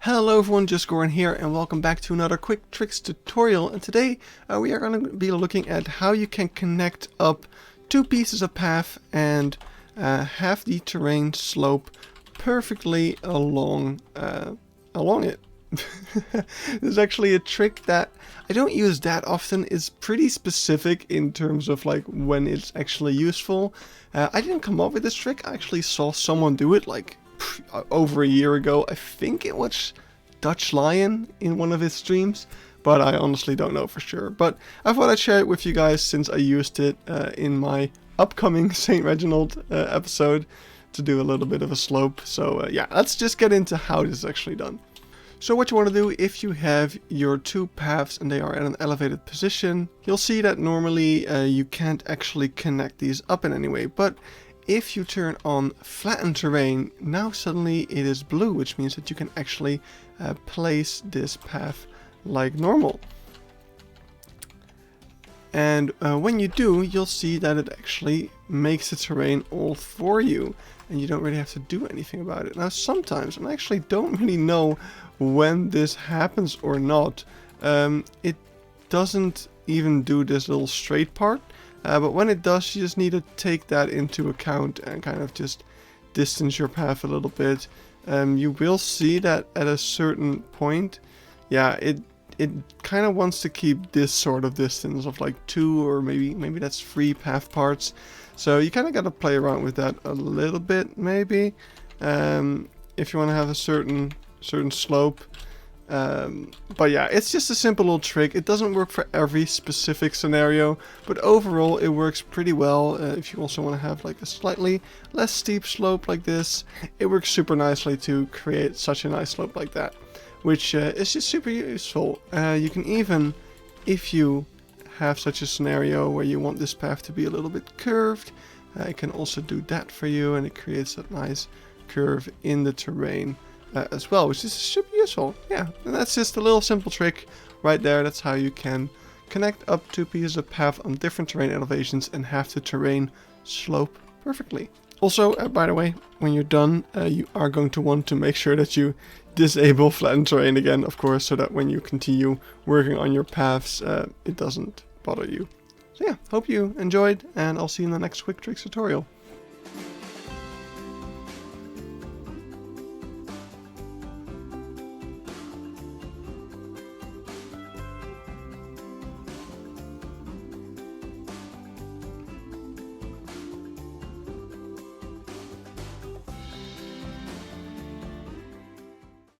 Hello everyone, just Goran here and welcome back to another quick tricks tutorial. And today we are going to be looking at how you can connect up two pieces of path and have the terrain slope perfectly along it. This is actually a trick that I don't use that often. It's pretty specific in terms of like when it's actually useful. I didn't come up with this trick. I actually saw someone do it like over a year ago. I think it was Dutch Lion in one of his streams, but I honestly don't know for sure. But I thought I'd share it with you guys since I used it in my upcoming St. Reginald episode to do a little bit of a slope. So yeah, let's just get into how this is actually done. So what you want to do, if you have your two paths and they are at an elevated position, you'll see that normally you can't actually connect these up in any way. But if you turn on flatten terrain, now suddenly it is blue, which means that you can actually place this path like normal. And when you do, you'll see that it actually makes the terrain all for you, and you don't really have to do anything about it. Now sometimes, and I actually don't really know when this happens or not, it doesn't even do this little straight part. But when it does, you just need to take that into account and kind of just distance your path a little bit. You will see that at a certain point, yeah, it kind of wants to keep this sort of distance of like 2 or maybe that's 3 path parts. So you kind of got to play around with that a little bit, maybe, if you want to have a certain slope. But yeah, it's just a simple little trick. It doesn't work for every specific scenario, but overall it works pretty well. If you also want to have like a slightly less steep slope like this, it works super nicely to create such a nice slope like that, which is just super useful. You can even, if you have such a scenario where you want this path to be a little bit curved, it can also do that for you, and it creates a nice curve in the terrain as well, which is super useful. Yeah, and that's just a little simple trick right there. That's how you can connect up two pieces of path on different terrain elevations and have the terrain slope perfectly. Also, by the way, when you're done, you are going to want to make sure that you disable flattened terrain again, of course, so that when you continue working on your paths, it doesn't bother you. So yeah, hope you enjoyed, and I'll see you in the next quick tricks tutorial.